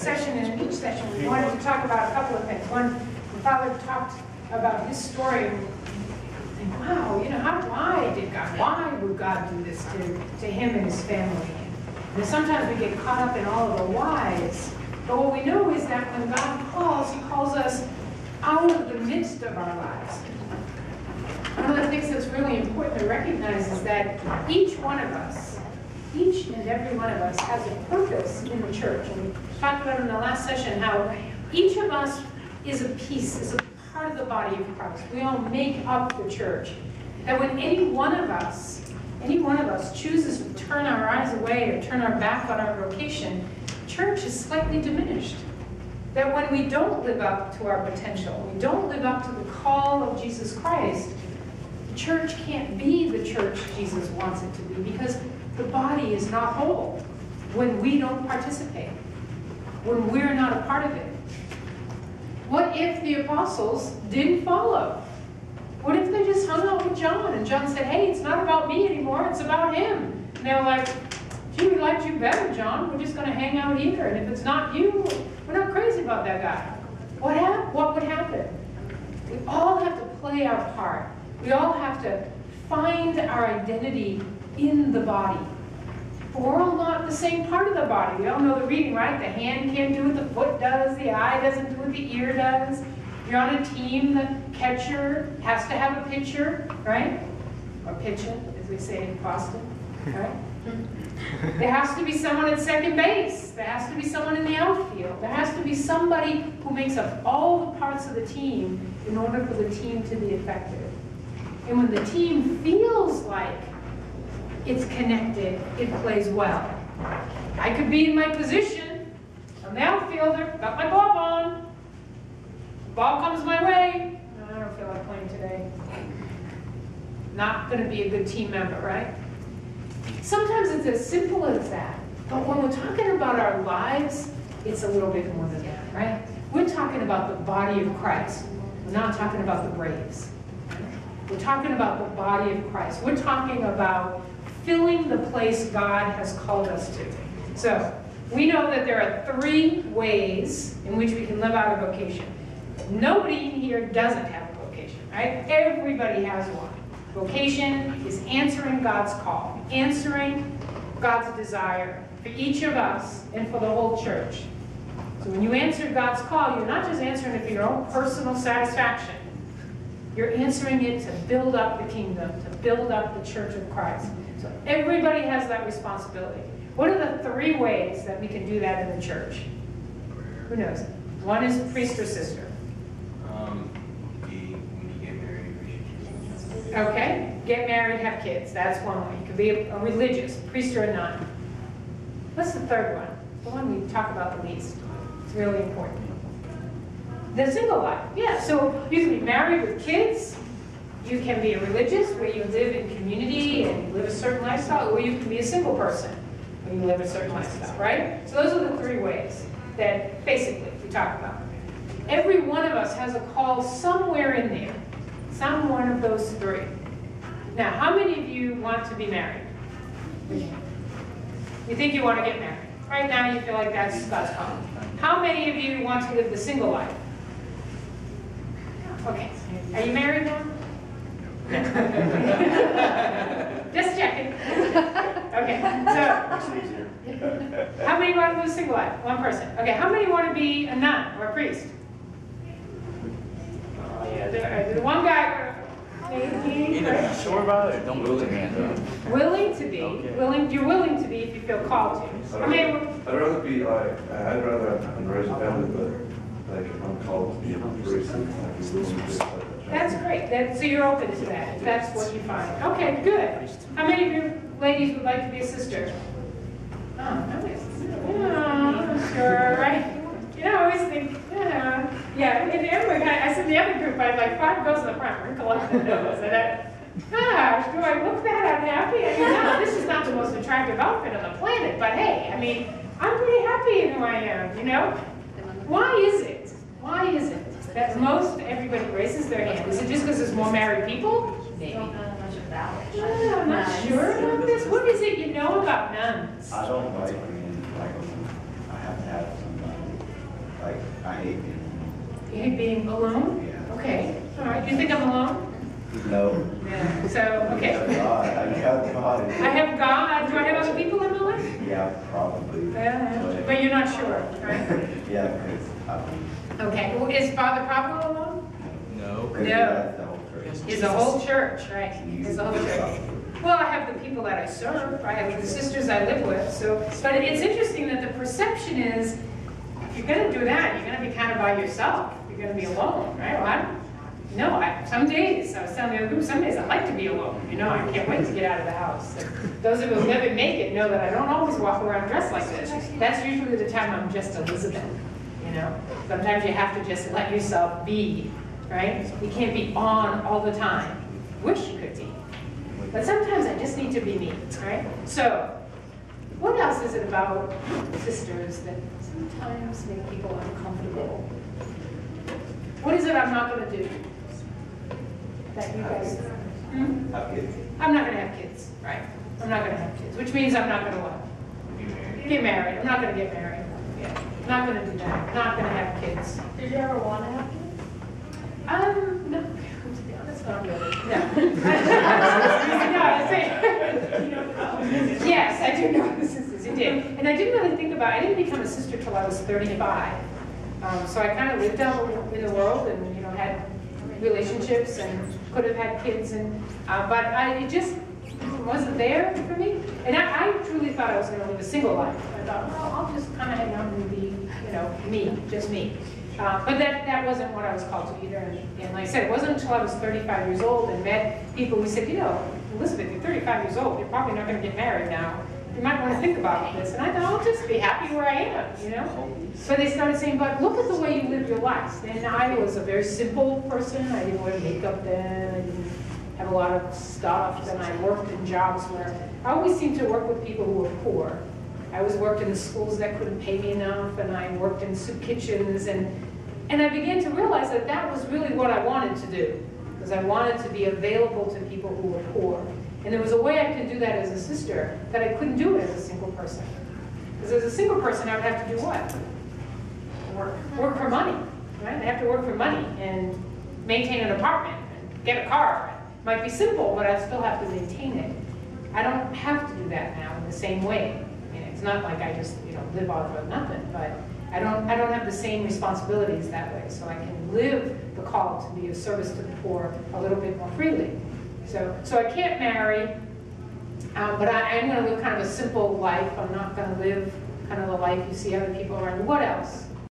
session, and in each session we wanted to talk about a couple of things. One, the Father talked about his story. And wow, you know, why would God do this to him and his family? And sometimes we get caught up in all of the whys. But what we know is that when God calls, he calls us out of the midst of our lives. One of the things that's really important to recognize is that each one of us, each and every one of us has a purpose in the church. And we talked about in the last session how each of us is a piece, is a part of the body of Christ. We all make up the church. That when any one of us chooses to turn our eyes away or turn our back on our vocation, church is slightly diminished. That when we don't live up to our potential, we don't live up to the call of Jesus Christ, the church can't be the church Jesus wants it to be, because the body is not whole when we don't participate, when we're not a part of it. What if the apostles didn't follow? What if they just hung out with John and John said, hey, it's not about me anymore, it's about him. And they were like, gee, we liked you better, John. We're just going to hang out here. And if it's not you, we're not crazy about that guy. What would happen? We all have to play our part. We all have to find our identity in the body. But we're all not the same part of the body. We all know the reading, right? The hand can't do what the foot does. The eye doesn't do what the ear does. You're on a team, the catcher has to have a pitcher, right? Or pitcher, as we say in Boston, right? There has to be someone at second base. There has to be someone in the outfield. There has to be somebody who makes up all the parts of the team in order for the team to be effective. And when the team feels like it's connected, it plays well. I could be in my position. I'm the outfielder, got my glove on. Ball comes my way. No, I don't feel like playing today. Not going to be a good team member, right? Sometimes it's as simple as that. But when we're talking about our lives, it's a little bit more than that, right? We're talking about the body of Christ. We're not talking about the Braves. We're talking about the body of Christ. We're talking about filling the place God has called us to. So, we know that there are 3 ways in which we can live out a vocation. Nobody in here doesn't have a vocation, right? Everybody has one. Vocation is answering God's call, answering God's desire for each of us and for the whole church. So when you answer God's call, you're not just answering it for your own personal satisfaction. You're answering it to build up the kingdom, to build up the church of Christ. So everybody has that responsibility. What are the 3 ways that we can do that in the church? Who knows? One is priest or sister. Okay, get married, have kids. That's one way. You could be a religious, priest or a nun. What's the 3rd one? The one we talk about the least. It's really important. The single life. Yeah, so you can be married with kids. You can be a religious, where you live in community and you live a certain lifestyle, or you can be a single person, where you live a certain lifestyle, right? So those are the 3 ways that basically we talk about. Every one of us has a call somewhere in there. Some one of those 3. Now, how many of you want to be married? You think you want to get married. Right now you feel like that's God's call. How many of you want to live the single life? Okay. Are you married now? Just checking. Okay. So, how many want to live a single life? One person. Okay. How many want to be a nun or a priest? Oh yeah. There's one guy. Either sure about it or don't go to hand up. Willing to be. Okay. You're willing to be if you feel called to. I mean, I'd rather be like, I'd rather have raised a family, but like if I'm called to be a priest, that's great. So you're open to that. That's what you find. Okay, good. How many of you ladies would like to be a sister? Oh, nice. Yeah, sure, right? You know, I always think, yeah. In every, I said in the other group, I had like 5 girls in the front. We're collecting those. And gosh, do I look that unhappy? I mean, no, this is not the most attractive outfit on the planet, but hey, I mean, I'm pretty happy in who I am, you know? Why is it? Why is it that most everybody raises their hand? Is it just because there's more married people? Maybe. Don't know much about it. I'm not sure about this. What is it you know about nuns? I don't like being like, I have to have somebody. hate being alone? Yeah. Okay, all right. Do you think I'm alone? No. Yeah. So, okay. God, I have God. I have God. Do I have other people in my life? Yeah, probably. Yeah, but you're not sure, right? Yeah, because, Okay. Well, is Father Pablo alone? No. because No. that's the whole church. Is the whole church, right? Is the whole church. Well, I have the people that I serve. I have the sisters I live with. So, but it's interesting that the perception is, if you're going to do that, you're going to be kind of by yourself. You're going to be alone, right? Well, some days, I was telling the other group, some days I like to be alone. You know, I can't wait to get out of the house. And those of us who never make it know that I don't always walk around dressed like this. That's usually the time I'm just Elizabeth, you know. Sometimes you have to just let yourself be, right? You can't be on all the time. Wish you could be. But sometimes I just need to be me, right? So, what else is it about sisters that sometimes make people uncomfortable? What is it I'm not going to do? That you guys, Have kids. I'm not going to have kids, right? I'm not going to have kids, which means I'm not going to what? Get married. I'm not going to get married. Yeah, not going to do that. Not going to have kids. Did you ever want to have kids? No. To be honest, not really. No. No, I say. Yes, I do know the sisters. You did, and I didn't really think about. I didn't become a sister till I was 35. So I kind of lived out in the world, and had relationships and could have had kids, and but it just wasn't there for me. And I truly thought I was going to live a single life. I thought, well, I'll just kind of hang out and be, me, just me. But that wasn't what I was called to either. And like I said, it wasn't until I was 35 years old and met people who said, Elizabeth, you're 35 years old. You're probably not going to get married now. You might want to think about this. And I thought, I'll just be happy where I am, So they started saying, but look at the way you live your life. And I was a very simple person. I didn't wear makeup then. I didn't have a lot of stuff. And I worked in jobs where I always seemed to work with people who were poor. I always worked in the schools that couldn't pay me enough, and I worked in soup kitchens, and I began to realize that that was really what I wanted to do, because I wanted to be available to people who were poor. And there was a way I could do that as a sister that I couldn't do it as a single person. Because as a single person, I would have to do what? Work for money, right? I have to work for money and maintain an apartment and get a car. It might be simple, but I still have to maintain it. I don't have to do that now in the same way. It's not like I just live off of nothing, but I don't have the same responsibilities that way. So I can live the call to be of service to the poor a little bit more freely. So I can't marry, but I am going to live kind of a simple life. I'm not going to live kind of the life you see other people around. What else?